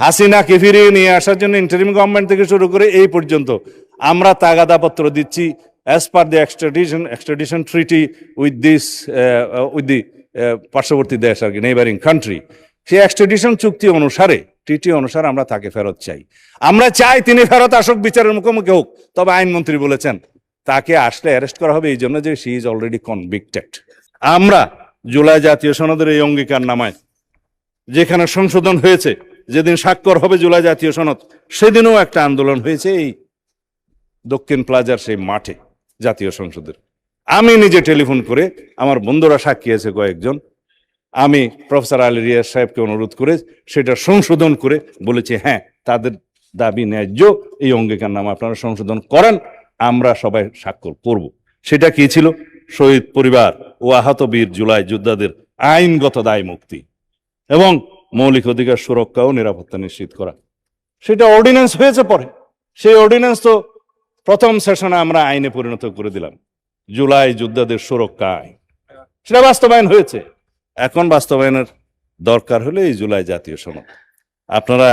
হাসিনাকে ফিরিয়ে নিয়ে আসার জন্য ইন্টারিম গভর্নমেন্ট থেকে শুরু করে এই পর্যন্ত আমরা তাগাদাপত্র দিচ্ছি as per the extradition treaty with the পার্শ্ববর্তী দেশ আর কি, নেইবারিং কান্ট্রি। সেই এক্সট্রাডিশন চুক্তি অনুসারে, ট্রিটি অনুসারে আমরা তাকে ফেরত চাই। আমরা চাই তিনি ফেরত আসুক, বিচারের মুখোমুখি হোক। তবে আইনমন্ত্রী বলেছেন তাকে আসলে অ্যারেস্ট করা হবে এই জন্য যে শি ইজ অলরেডি কনভিক্টেড। আমরা জুলাই জাতীয় সনদের এই অঙ্গীকার নামায় যেখানে সংশোধন হয়েছে, যেদিন স্বাক্ষর হবে জুলাই জাতীয় সনদ, সেদিনও একটা আন্দোলন হয়েছে এই দক্ষিণ প্লাজার সেই মাঠে জাতীয় সংসদের। আমি নিজে টেলিফোন করে, আমার বন্ধুরা সাক্ষী আছে কয়েকজন, আমি প্রফেসর আলী রিয়াজ সাহেবকে অনুরোধ করে সেটা সংশোধন করে বলেছি হ্যাঁ তাদের দাবি ন্যায্য, এই অঙ্গীকার নামা আপনারা সংশোধন করেন, আমরা সবাই স্বাক্ষর করব। সেটা কি ছিল? শহীদ পরিবার ও আহত বীর জুলাই যোদ্ধাদের আইনগত দায় মুক্তি এবং মৌলিক অধিকার সুরক্ষা ও নিরাপত্তা নিশ্চিত করা। সেটা অর্ডিন্যান্স হয়েছে পরে। সেই অর্ডিন্যান্স তো প্রথম সেশনে আমরা আইনে পরিণত করে দিলাম, জুলাই যোদ্ধাদের সুরক্ষা আইন। সেটা বাস্তবায়ন হয়েছে। এখন বাস্তবায়নের দরকার হলে এই জুলাই জাতীয় সনদ। আপনারা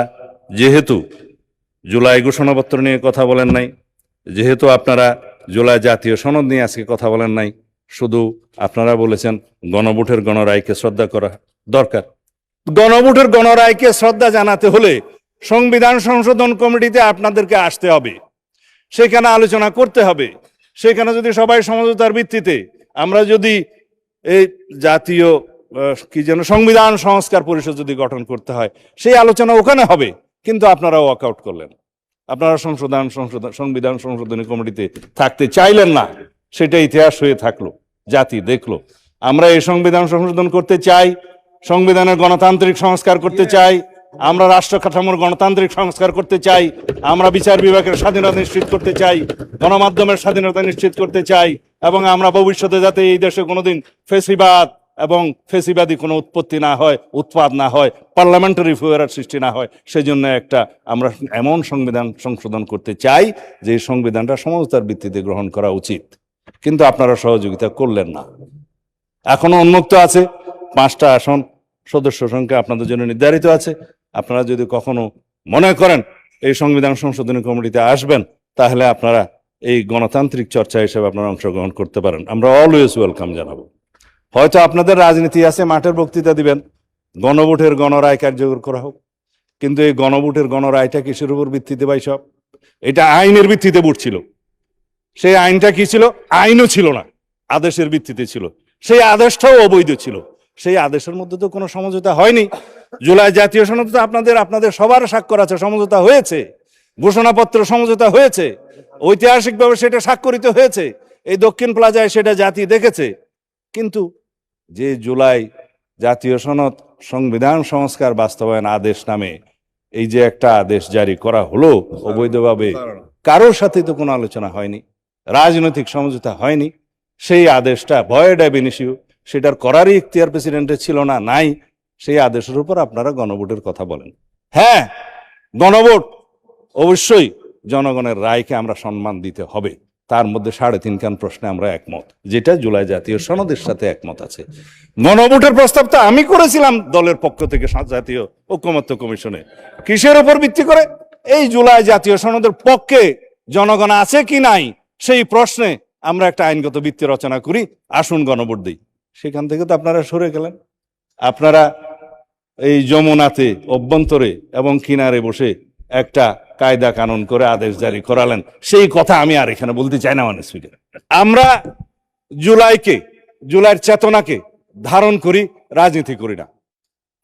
যেহেতু জুলাই ঘোষণাপত্র নিয়ে কথা বলেন নাই, যেহেতু আপনারা জুলাই জাতীয় সনদ নিয়ে আজকে কথা বলেন নাই, শুধু আপনারা বলেছেন গণভোটের গণরায়কে শ্রদ্ধা করা দরকার। গণভোটের গণরায়কে শ্রদ্ধা জানাতে হলে সংবিধান সংশোধন কমিটিতে আপনাদেরকে আসতে হবে, সেখানে আলোচনা করতে হবে। সেখানে যদি সবাই সমঝোতার ভিত্তিতে আমরা যদি এই জাতীয় কি যেন সংবিধান সংস্কার পরিষদ যদি গঠন করতে হয়, সেই আলোচনা ওখানে হবে। কিন্তু আপনারা ওয়াকআউট করলেন, আপনারা সংবিধান সংশোধনী কমিটিতে থাকতে চাইলেন না। সেটা ইতিহাস হয়ে থাকলো, জাতি দেখলো। আমরা এই সংবিধান সংশোধন করতে চাই, সংবিধানের গণতান্ত্রিক সংস্কার করতে চাই, আমরা রাষ্ট্র কাঠামোর গণতান্ত্রিক সংস্কার করতে চাই, আমরা বিচার বিভাগের স্বাধীনতা নিশ্চিত করতে চাই, গণমাধ্যমের স্বাধীনতা নিশ্চিত করতে চাই, এবং আমরা ভবিষ্যতে যাতে এই দেশে কোনোদিন ফেসিবাদ এবং ফেসিবাদী কোনো উৎপত্তি না হয়, উৎপাদ না হয়, পার্লামেন্টারি ফুয়ারার সৃষ্টি না হয়, সেজন্য একটা আমরা এমন সংবিধান সংশোধন করতে চাই যে সংবিধানটা সমঝোতার ভিত্তিতে গ্রহণ করা উচিত। কিন্তু আপনারা সহযোগিতা করলেন না। এখনো উন্মুক্ত আছে 5টা আসন, সদস্য সংখ্যা আপনাদের জন্য নির্ধারিত আছে। আপনারা যদি কখনো মনে করেন এই সংবিধান সংশোধনী কমিটিতে আসবেন, তাহলে আপনারা এই গণতান্ত্রিক চর্চা হিসেবে আপনারা অংশগ্রহণ করতে পারেন। আমরা অলওয়েজ ওয়েলকাম জানাবো। হয়তো আপনাদের রাজনীতি আছে, মাঠের বক্তৃতা দিবেন, গণভোটের গণরায় কার্যকর করা হোক। কিন্তু এই গণভোটের গণরায়টা কিসের উপর ভিত্তিতে ভাই? সব এটা আইনের ভিত্তিতে ভোট ছিল। সেই আইনটা কি ছিল? আইনও ছিল না, আদেশের ভিত্তিতে ছিল। সেই আদেশটাও অবৈধ ছিল। সেই আদেশের মধ্যে তো কোনো সমঝোতা হয়নি। জুলাই জাতীয় সনদ তো আপনাদের সবার স্বাক্ষর আছে, সমঝোতা হয়েছে, ঘোষণাপত্র সমঝোতা হয়েছে, ঐতিহাসিকভাবে সেটা স্বাক্ষরিত হয়েছে, এই দক্ষিণ প্লাজায় সেটা জাতি দেখেছে। কিন্তু যে জুলাই জাতীয় সনদ সংবিধান সংস্কার বাস্তবায়ন আদেশ নামে এই যে একটা আদেশ জারি করা হলো অবৈধভাবে, কারোর সাথে তো কোনো আলোচনা হয়নি, রাজনৈতিক সমঝোতা হয়নি। সেই আদেশটা ভয়েড অ্যাব ইনিশিও, সেটার করারই ইখতিয়ার প্রেসিডেন্টের ছিল না, নাই। সেই আদেশের উপর আপনারা গণভোটের কথা বলেন। হ্যাঁ, গণভোট অবশ্যই জনগণের রায়কে আমরা সম্মান দিতে হবে। তার মধ্যে 3.5 খান প্রশ্নে আমরা একমত, যেটা জুলাই জাতীয় সনদের সাথে একমত আছে। গণভোটের প্রস্তাবটা আমি করেছিলাম দলের পক্ষ থেকে জাতীয় ঐকমত্য কমিশনে। কিসের উপর ভিত্তি করে? এই জুলাই জাতীয় সনদের পক্ষে জনগণ আছে কি নাই সেই প্রশ্নে আমরা একটা আইনগত ভিত্তি রচনা করি, আসুন গণভোট দিই। সেখান থেকে তো আপনারা সরে গেলেন। আপনারা এই যমুনাতে অভ্যন্তরে এবং কিনারে বসে একটা কায়দা কানুন করে আদেশ জারি করালেন। সেই কথা আমি আর এখানে বলতে চাই না। মানে আমরা জুলাইয়ের চেতনাকে ধারণ করি, রাজনীতি করি না।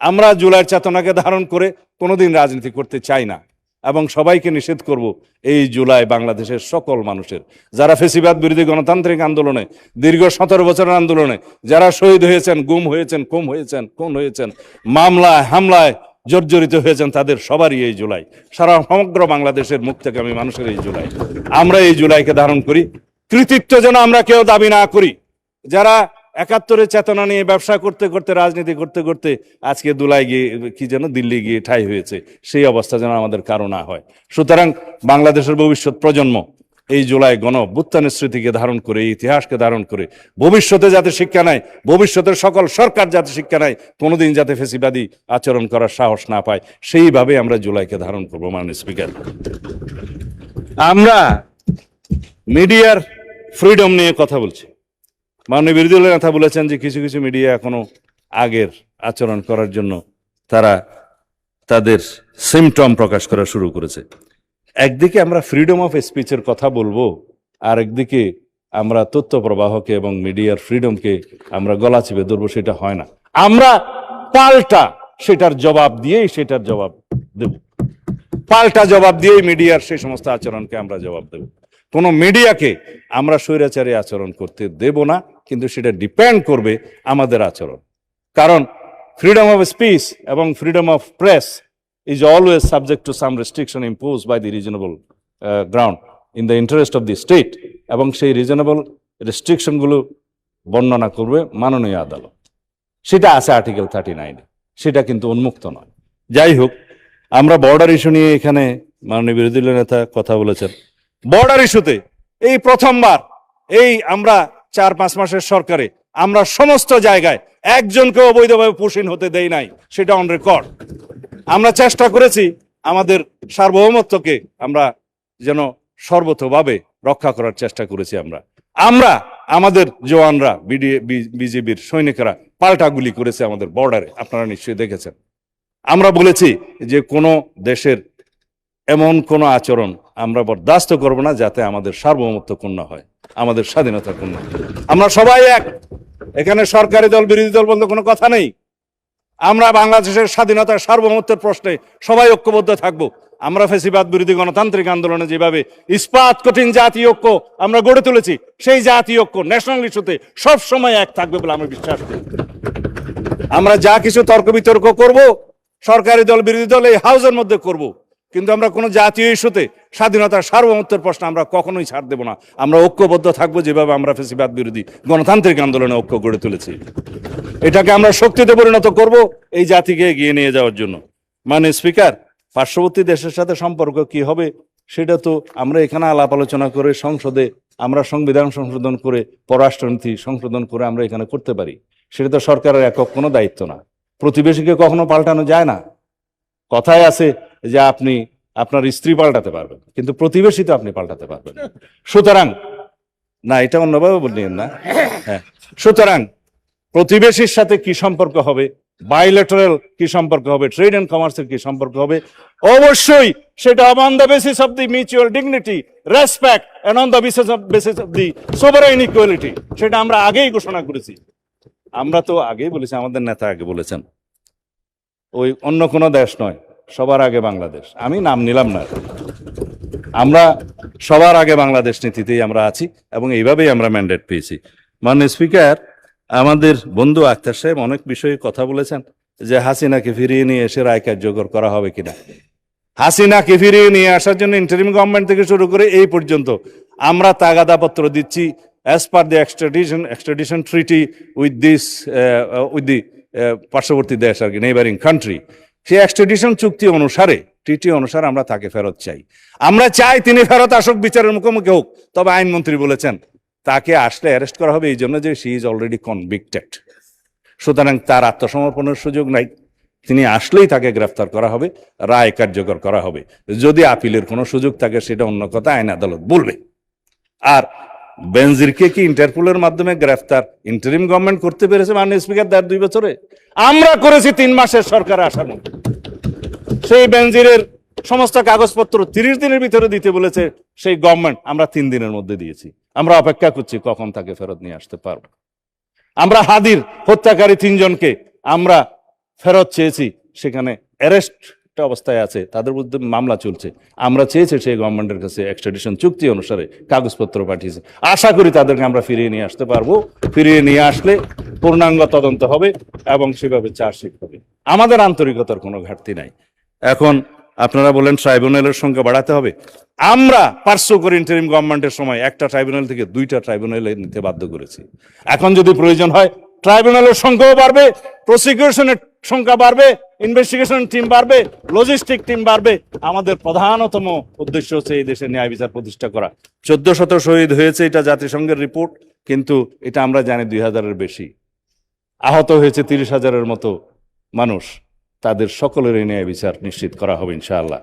আমরা জুলাইয়ের চেতনাকে ধারণ করে কোনোদিন রাজনীতি করতে চাই না, এবং সবাইকে নিষেধ করব এই জুলাই বাংলাদেশের সকল মানুষের, যারা ফেসিবাদ বিরোধী গণতান্ত্রিক আন্দোলনে দীর্ঘ 17 বছরের আন্দোলনে যারা শহীদ হয়েছেন, গুম হয়েছেন, খুন হয়েছেন, মামলায় হামলায় জর্জরিত হয়েছেন, তাদের সবারই এই জুলাই, সারা সমগ্র বাংলাদেশের মুক্তিকামী মানুষের এই জুলাই। আমরা এই জুলাইকে ধারণ করি। কৃতিত্ব যেন আমরা কেউ দাবি না করি। যারা 71-এর চেতনা নিয়ে ব্যবসা করতে করতে, রাজনীতি করতে করতে আজকে দুলাই গিয়ে কি যেন দিল্লি গিয়ে ঠাঁই হয়েছে, সেই অবস্থা যেন আমাদের কারো না হয়। সুতরাং বাংলাদেশের ভবিষ্যৎ প্রজন্ম এই জুলাই গণ অভ্যুত্থানের স্মৃতিকে ধারণ করে, এই ইতিহাসকে ধারণ করে ভবিষ্যতে যাতে শিক্ষা নেয়, ভবিষ্যতের সকল সরকার যাতে শিক্ষা নেয়, কোনোদিন যাতে ফেসিবাদী আচরণ করার সাহস না পায়, সেইভাবে আমরা জুলাইকে ধারণ করবো। মাননীয় স্পিকার, আমরা মিডিয়ার ফ্রিডম নিয়ে কথা বলছি। মাননীয় বিরোধী দলের নেতা বলেছেন যে কিছু কিছু মিডিয়া এখনো আগের আচরণ করার জন্য তারা তাদের সিমটম প্রকাশ করা শুরু করেছে। একদিকে আমরা ফ্রিডম অফ স্পিচের কথা বলবো, আর একদিকে আমরা তথ্য প্রবাহকে এবং মিডিয়ার ফ্রিডমকে আমরা গলা চিপে ধরবো, সেটা হয় না। আমরা পাল্টা সেটার জবাব দিয়েই সেটার জবাব দেব, পাল্টা জবাব দিয়েই মিডিয়ার সেই সমস্ত আচরণকে আমরা জবাব দেব। কোনো মিডিয়াকে আমরা স্বৈরাচারী আচরণ করতে দেব না, কিন্তু সেটা ডিপেন্ড করবে আমাদের আচরণ। কারণ ফ্রিডম অফ স্পিচ এবং freedom of press is always subject to some restriction imposed by the reasonable ground in the interest of the state, এবং সেই রিজনেবল রেস্ট্রিকশনগুলো বর্ণনা করবে মাননীয় আদালত। সেটা আছে আর্টিকেল 39, সেটা কিন্তু উন্মুক্ত নয়। যাই হোক, আমরা বর্ডার ইস্যু নিয়ে এখানে মাননীয় বিরোধী দলীয় নেতা কথা বলেছেন। বর্ডার ইস্যুতে এই প্রথমবার এই আমরা 4-5 মাসের সরকারে আমরা সমস্ত জায়গায় একজনকে অবৈধভাবে পুশিন হতে দেই নাই, সেটা অন রেকর্ড। আমরা চেষ্টা করেছি আমাদের সার্বভৌমত্বকে আমরা যেন সর্বতোভাবে রক্ষা করার চেষ্টা করেছি। আমরা আমাদের জওয়ানরা, বিজেপির সৈনিকেরা পাল্টা গুলি করেছে আমাদের বর্ডারে, আপনারা নিশ্চয়ই দেখেছেন। আমরা বলেছি যে কোনো দেশের এমন কোনো আচরণ আমরা বরদাস্ত করব না যাতে আমাদের সার্বভৌমত্ব ক্ষুণ্ণ হয়, আমাদের স্বাধীনতা ক্ষুণ্ণ। আমরা সবাই এক, এখানে সরকারি দল বিরোধী দল বলতে কোনো কথা নেই। আমরা বাংলাদেশের স্বাধীনতার সার্বভৌমত্বের প্রশ্নে সবাই ঐক্যবদ্ধ থাকব। আমরা ফ্যাসিবাদ বিরোধী গণতান্ত্রিক আন্দোলনে যেভাবে ইস্পাত কঠিন জাতীয় ঐক্য আমরা গড়ে তুলেছি, সেই জাতীয় ঐক্য ন্যাশনাল ইস্যুতে সবসময় এক থাকবে বলে আমি বিশ্বাস করি। আমরা যা কিছু তর্ক বিতর্ক করব সরকারি দল বিরোধী দল এই হাউসের মধ্যে করব, কিন্তু আমরা কোনো জাতীয় ইস্যুতে স্বাধীনতার সার্বভৌমত্বের প্রশ্ন আমরা কখনোই ছাড় দেব না। আমরা ঐক্যবদ্ধ থাকবো যেভাবে আমরা ফ্যাসিবাদ বিরোধী গণতান্ত্রিক আন্দোলনে ঐক্য গড়ে তুলেছি। এটাকে আমরা শক্তিতে পরিণত করব এই জাতিকে এগিয়ে নিয়ে যাওয়ার জন্য। মাননীয় স্পিকার, পার্শ্ববর্তী দেশের সাথে সম্পর্ক কি হবে সেটা তো আমরা এখানে আলাপ আলোচনা করে সংসদে আমরা সংবিধান সংশোধন করে পররাষ্ট্রনীতি সংশোধন করে আমরা এখানে করতে পারি। সেটা তো সরকারের একক কোনো দায়িত্ব না। প্রতিবেশীকে কখনো পাল্টানো যায় না। কথায় আছে যে আপনি আপনার স্ত্রী পাল্টাতে পারবেন, কিন্তু প্রতিবেশী তো আপনি পাল্টাতে পারবেন। সুতরাং না, এটা অন্যভাবে বললেন না। হ্যাঁ, সুতরাং প্রতিবেশীর সাথে কি সম্পর্ক হবে, বাইলেটারাল কি সম্পর্ক হবে, ট্রেড এন্ড কমার্সের কি সম্পর্ক হবে, অবশ্যই সেটা on the basis of the mutual dignity, respect and on the basis of the sovereign equality, সেটা আমরা আগেই ঘোষণা করেছি। আমরা তো আগেই বলেছি, আমাদের নেতা আগে বলেছেন, ওই অন্য কোনো দেশ নয়, সবার আগে বাংলাদেশ। আমি নাম নিলাম না, আমরা সবার আগে বাংলাদেশ নীতিতেই আমরা আছি এবং এইভাবেই আমরা ম্যান্ডেট পেয়েছি। মাননীয় স্পিকার, আমাদের বন্ধু আক্তার সাহেব অনেক বিষয়ে কথা বলেছেন যে হাসিনাকে ফিরিয়ে নিয়ে এসে রায় কার্যকর করা হবে কিনা। হাসিনাকে ফিরিয়ে নিয়ে আসার জন্য ইন্টারিম গভর্নমেন্ট থেকে শুরু করে এই পর্যন্ত আমরা তাগাদাপত্র দিচ্ছি as per the extradition treaty with the পার্শ্ববর্তী দেশ আর কি, নেইবারিং কান্ট্রি। সেই এক্সট্রাডিশন চুক্তি অনুসারে, ট্রিটি অনুসারে আমরা তাকে ফেরত চাই। আমরা চাই তিনি ফেরত আসুক, বিচারের মুখোমুখি হোক। তবে আইনমন্ত্রী বলেছেন তাকে আসলে অ্যারেস্ট করা হবে এই জন্য যে শি ইজ অলরেডি কনভিক্টেড, সুতরাং তার আত্মসমর্পণের সুযোগ নাই। তিনি আসলেই তাকে গ্রেফতার করা হবে, রায় কার্যকর করা হবে। যদি আপিলের কোনো সুযোগ থাকে সেটা অন্য কথা, আইন আদালত বলবে। আর বেনজিরকে কি ইন্টারপোলের মাধ্যমে গ্রেফতার ইন্টারিম গভর্নমেন্ট করতে পেরেছে মাননীয় স্পিকার 2 বছরে? আমরা করেছি 3 মাসের সরকার আসার মধ্যে। সেই বেনজিরের সমস্ত কাগজপত্র 30 দিনের ভিতরে দিতে বলেছে সেই গভর্নমেন্ট, আমরা 3 দিনের মধ্যে দিয়েছি। আমরা অপেক্ষা করছি কখন তাকে ফেরত নিয়ে আসতে পারবো। আমরা হাদির হত্যাকারী 3 জনকে আমরা ফেরত চেয়েছি, সেখানে অ্যারেস্ট অবস্থায় আছে, তাদের বিরুদ্ধে মামলা চলছে। আমরা চেয়েছি সেই গভর্নমেন্টের কাছে এক্সট্রাডিশন চুক্তি অনুসারে কাগজপত্র পাঠিয়েছি। আশা করি তাদেরকে আমরা ফিরিয়ে নিয়ে আসতে পারবো। ফিরিয়ে নিয়ে আসলে পূর্ণাঙ্গ তদন্ত হবে এবং সেভাবে চার্জশিট হবে। আমাদের আন্তরিকতার কোনো ঘাটতি নাই। এখন আপনারা বলেন ট্রাইব্যুনালের সংখ্যা বাড়াতে হবে। আমরা পার্শ্ব করে ইন্টারিম গভর্নমেন্টের সময় একটা ট্রাইব্যুনাল থেকে 2টা ট্রাইব্যুনালে নিতে বাধ্য করেছি। এখন যদি প্রয়োজন হয় ট্রাইব্যুনালের সংখ্যাও বাড়বে, প্রসিকিউশনের সংখ্যা বাড়বে, ইনভেস্টিগেশন টিম বাড়বে, লজিস্টিক টিম বাড়বে। আমাদের প্রধানতম উদ্দেশ্য হচ্ছে এই দেশে ন্যায় বিচার প্রতিষ্ঠা করা। 1400 শহীদ হয়েছে, এটা জাতিসংঘের রিপোর্ট, কিন্তু এটা আমরা জানি 2000-এর বেশি। আহত হয়েছে 30,000-এর মতো মানুষ। তাদের সকলেরই ন্যায় বিচার নিশ্চিত করা হবে ইনশাআল্লাহ।